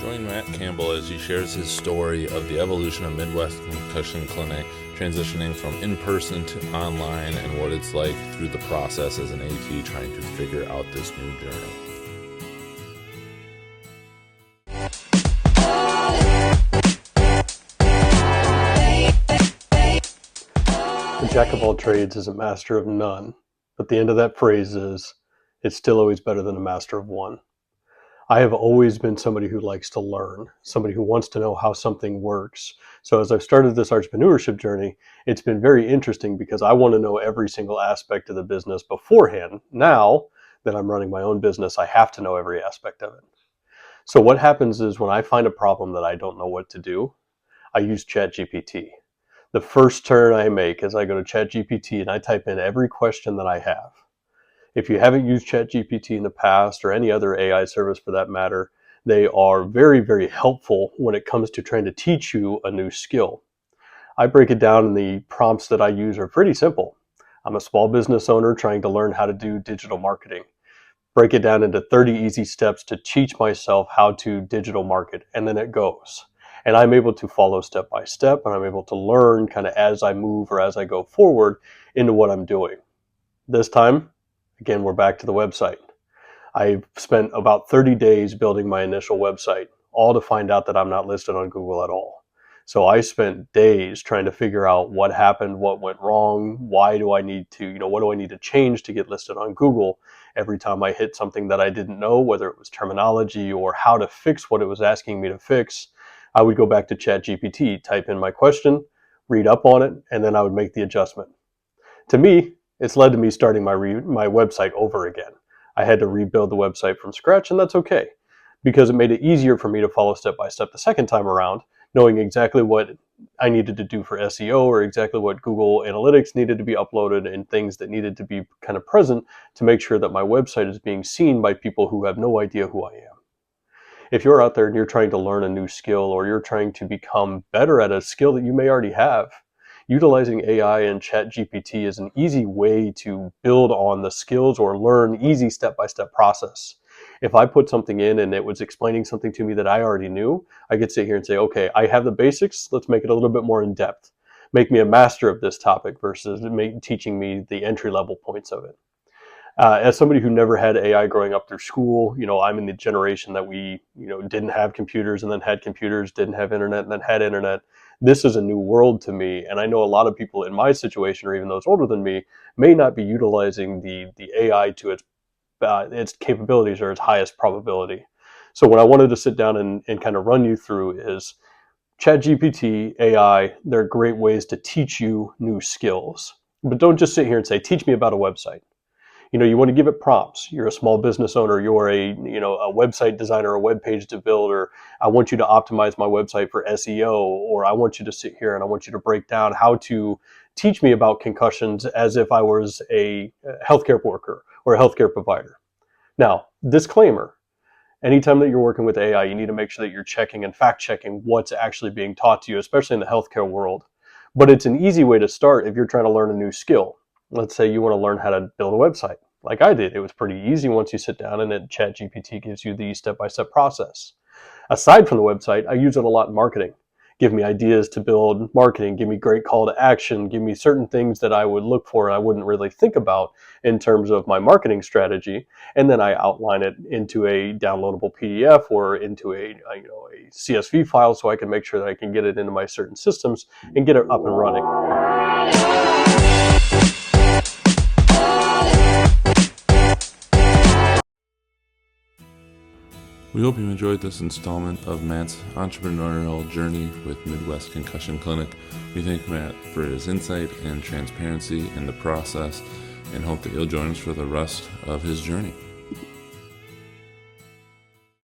Join Matt Campbell as he shares his story of the evolution of Midwest Concussion Clinic, transitioning from in-person to online, and what it's like through the process as an AT trying to figure out this new journey. The jack of all trades is a master of none, but the end of that phrase is, it's still always better than a master of one. I have always been somebody who likes to learn, somebody who wants to know how something works. So as I've started this entrepreneurship journey, it's been very interesting because I want to know every single aspect of the business beforehand. Now that I'm running my own business, I have to know every aspect of it. So what happens is when I find a problem that I don't know what to do, I use ChatGPT. The first turn I make is I go to ChatGPT and I type in every question that I have. If you haven't used ChatGPT in the past, or any other AI service for that matter, they are very, very helpful when it comes to trying to teach you a new skill. I break it down, and the prompts that I use are pretty simple. I'm a small business owner trying to learn how to do digital marketing. Break it down into 30 easy steps to teach myself how to digital market, and then it goes. And I'm able to follow step by step, and I'm able to learn kind of as I move or as I go forward into what I'm doing. This time, again, we're back to the website. I spent about 30 days building my initial website, all to find out that I'm not listed on Google at all. So I spent days trying to figure out what happened, what went wrong, why do I need to, what do I need to change to get listed on Google? Every time I hit something that I didn't know, whether it was terminology or how to fix what it was asking me to fix, I would go back to ChatGPT, type in my question, read up on it, and then I would make the adjustment. To me, it's led to me starting my website over again. I had to rebuild the website from scratch, and that's okay, because it made it easier for me to follow step by step the second time around, knowing exactly what I needed to do for SEO, or exactly what Google Analytics needed to be uploaded, and things that needed to be kind of present to make sure that my website is being seen by people who have no idea who I am. If you're out there and you're trying to learn a new skill, or you're trying to become better at a skill that you may already have, utilizing AI and ChatGPT is an easy way to build on the skills or learn easy step-by-step process. If I put something in and it was explaining something to me that I already knew, I could sit here and say, okay, I have the basics, let's make it a little bit more in depth. Make me a master of this topic versus teaching me the entry-level points of it. As somebody who never had AI growing up through school, I'm in the generation that we, didn't have computers and then had computers, didn't have internet and then had internet. This is a new world to me, and I know a lot of people in my situation, or even those older than me, may not be utilizing the AI to its capabilities or its highest probability. So what I wanted to sit down and kind of run you through is ChatGPT, AI, they're great ways to teach you new skills. But don't just sit here and say, teach me about a website. You want to give it prompts. You're a small business owner. You're a website designer, a web page builder. I want you to optimize my website for SEO, or I want you to sit here and I want you to break down how to teach me about concussions as if I was a healthcare worker or a healthcare provider. Now, disclaimer, anytime that you're working with AI, you need to make sure that you're checking and fact checking what's actually being taught to you, especially in the healthcare world. But it's an easy way to start if you're trying to learn a new skill. Let's say you want to learn how to build a website. Like I did, it was pretty easy once you sit down and ChatGPT gives you the step-by-step process. Aside from the website, I use it a lot in marketing. Give me ideas to build marketing, give me great call to action, give me certain things that I would look for and I wouldn't really think about in terms of my marketing strategy. And then I outline it into a downloadable PDF or into a CSV file so I can make sure that I can get it into my certain systems and get it up and running. We hope you enjoyed this installment of Matt's entrepreneurial journey with Midwest Concussion Clinic. We thank Matt for his insight and transparency in the process and hope that you'll join us for the rest of his journey.